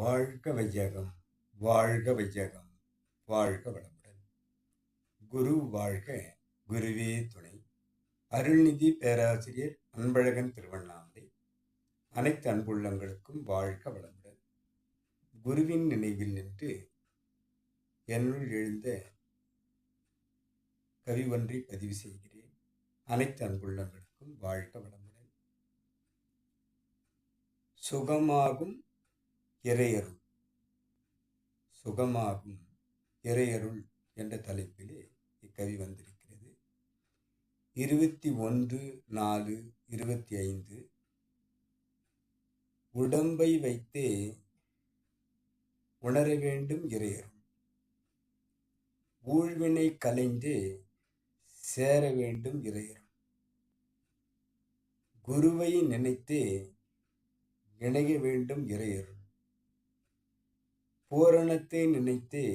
வாழ்க வையகம், வாழ்க வையகம், வாழ்க வளமுடன். குரு வாழ்க, குருவே துணை. அருள்நிதி பேராசிரியர் அன்பழகன் திருவண்ணாமலை. அனைத்து அன்புள்ளங்களுக்கும் வாழ்க வளமுடன். குருவின் நினைவில் நின்று என்னுள் எழுந்த கவி ஒன்றை பதிவு செய்கிறேன். அனைத்து அன்புள்ளங்களுக்கும் வாழ்க வளமுடன். சுகமாகும் இறையருள். சுகமாகும் இறையருள் என்ற தலைப்பிலே இக்கவி வந்திருக்கிறது. 21/4/25. உடம்பை வைத்தே உணர வேண்டும் இறையருள். ஊழ்வினை கலைந்தே சேர வேண்டும் இறையருள். குருவை நினைத்தே இணைய வேண்டும் இறையருள். பூரணத்தை நினைத்தே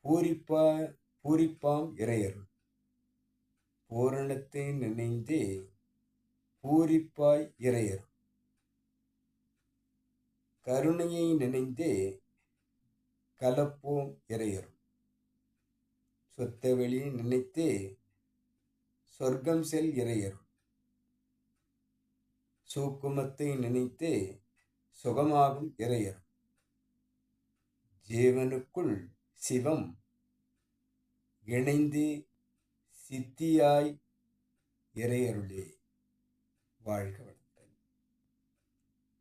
பூரிப்பாம் இறையருள். பூரணத்தை நினைந்தே பூரிப்பாய் இறையருள். கருணையை நினைந்தே கலப்போம் இறையருள். சொத்தவெளி நினைத்தே சொர்க்கம் செல் இறையருள். சூக்குமத்தை நினைத்தே சுகமாகும் இறையருள். ஜீவனுக்குள் சிவம் இணைந்து சித்தியாய் இறையருளே. வாழ்க வளமுடன்.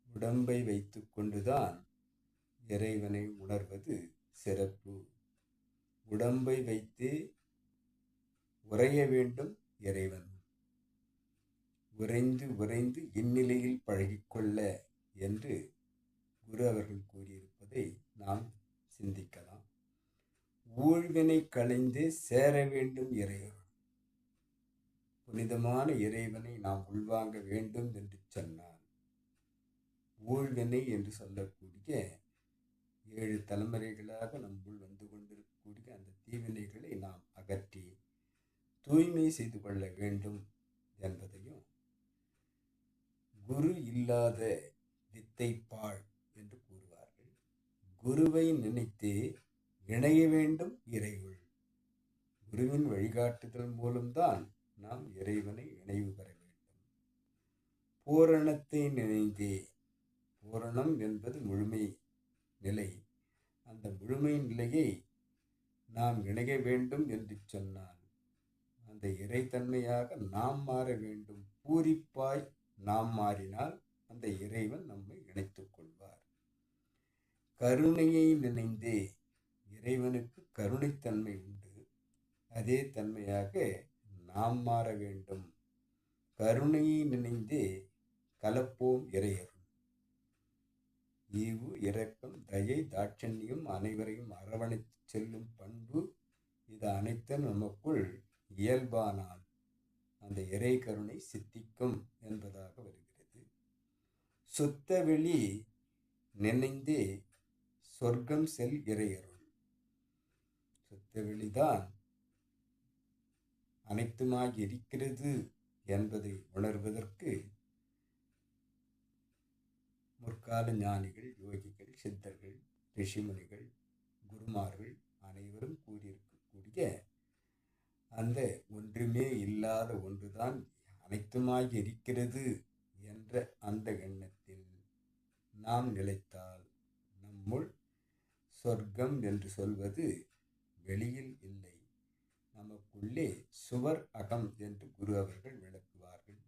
உடம்பை வைத்து கொண்டுதான் இறைவனை உணர்வது சிறப்பு. உடம்பை வைத்து உறைய வேண்டும் இறைவன். உறைந்து உறைந்து இந்நிலையில் பழகிக்கொள்ள என்று குரு அவர்கள் கூறியிருப்பதை நாம் சிந்திக்கலாம். ஊழ்வினை களைந்து சேர வேண்டும் இறையருள். புனிதமான இறைவனை நாம் உள்வாங்க வேண்டும் என்று சொன்னார். ஊழ்வினை என்று சொல்லக்கூடிய 7 தலைமுறைகளாக நம்முள் வந்து கொண்டிருக்கக்கூடிய அந்த தீவினைகளை நாம் அகற்றி தூய்மை செய்து கொள்ள வேண்டும் என்பதையும், குரு இல்லாத வித்தை பாழ் என்று கூறுவார்கள். குருவை நினைத்து இணைய வேண்டும் இறையுள். குருவின் வழிகாட்டுதல் மூலம்தான் நாம் இறைவனை நினைவு பெற வேண்டும். பூரணத்தை நினைந்தே. பூரணம் என்பது முழுமை நிலை. அந்த முழுமை நிலையை நாம் இணைய வேண்டும் என்று சொன்னால் அந்த இறைத்தன்மையாக நாம் மாற வேண்டும். பூரிப்பாய் நாம் மாறினால் அந்த இறைவன் நம்மை இணைத்துக் கொள்வார். கருணையை நினைந்தே. இறைவனுக்கு கருணைத்தன்மை உண்டு. அதே தன்மையாக நாம் மாற வேண்டும். கருணையை நினைந்தே கலப்போம் இறையருள். ஈவு, இரக்கம், தயை, தாட்சண்யம், அனைவரையும் அரவணைத்து செல்லும் பண்பு, இது அனைத்தும் நமக்குள் இயல்பானால் அந்த இறை கருணை சித்திக்கும் என்பதாக வருகிறது. சுத்தவெளி நினைந்தே சொர்க்கம் செல் இறையருள். சுத்தவெளிதான் அனைத்துமாய் இருக்கிறது என்பதை உணர்வதற்கு முற்கால ஞானிகள், யோகிகள், சித்தர்கள், ரிஷிமுனிகள், குருமார்கள் அனைவரும் கூறியிருக்கக்கூடிய அந்த ஒன்றுமே இல்லாத ஒன்றுதான் அனைத்துமாய் இருக்கிறது என்ற அந்த எண்ணத்தில் நாம் நிலைத்தால் நம்முள் சொர்க்கம் என்று சொல்வது வெளியில் இல்லை, நமக்குள்ளே சுவர் அகம் என்று குரு அவர்கள் விளக்குவார்கள்.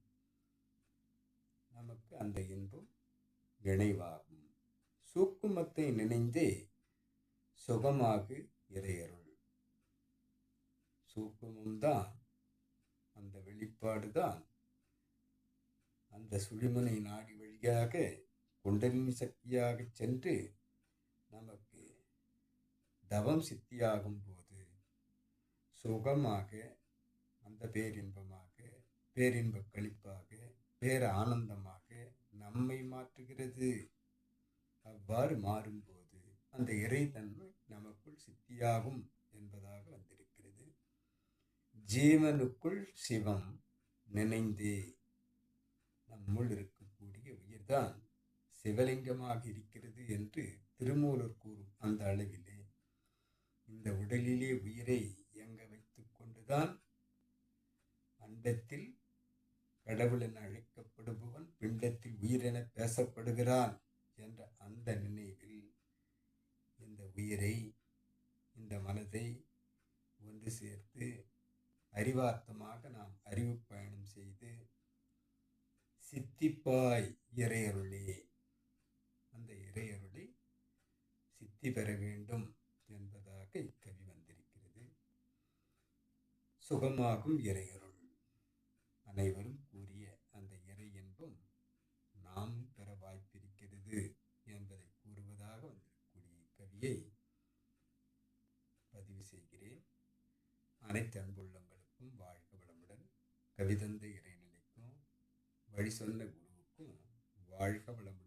நமக்கு அந்த இன்பம் இணைவாகும். சூக்குமத்தை நினைந்தே சுகமாகு இறையருள். சூக்குமம்தான், அந்த வெளிப்பாடுதான் அந்த சுழிமுனை நாடி வழியாக குண்டலினி சக்தியாக சென்று நமக்கு தவம் சித்தியாகும் போது சுகமாக, அந்த பேரின்பமாக, பேரின்ப கழிப்பாக, பேர ஆனந்தமாக நம்மை மாற்றுகிறது. அவ்வாறு மாறும்போது அந்த இறைத்தன்மை நமக்குள் சித்தியாகும் என்பதாக வந்திருக்கிறது. ஜீவனுக்குள் சிவம் நினைந்தே. நம்முள் இருக்கக்கூடிய உயிர்தான் சிவலிங்கமாக இருக்கிறது என்று திருமூலர் கூறும் அந்த அளவிலே இந்த உடலிலே உயிரை இயங்க வைத்துக் கொண்டுதான் அண்டத்தில் கடவுள் என அழைக்கப்படுபவன் பிண்டத்தில் உயிரென பேசப்படுகிறான் என்ற அந்த நினைவில் இந்த உயிரை, இந்த மனதை ஒன்று சேர்த்து அறிவார்த்தமாக நாம் அறிவு பயணம் செய்து சித்திப்பாய் இறையருளே, அந்த இறையருளை சித்தி பெற வேண்டும் என்பதாக இக்கவி வந்திருக்கிறது. சுகமாகும் இறையருள் அனைவரும் கூறிய அந்த இறை என்பும் நாம் பெற வாய்ப்பிருக்கிறது என்பதை கூறுவதாக வந்திருக்கக்கூடிய இக்கவியை பதிவு செய்கிறேன். அனைத்து அன்புள்ளங்களுக்கும் வாழ்க வளமுடன். கவிதந்த இறைநிலைக்கும் வழி சொன்ன குருவுக்கும் வாழ்க வளமுடன்.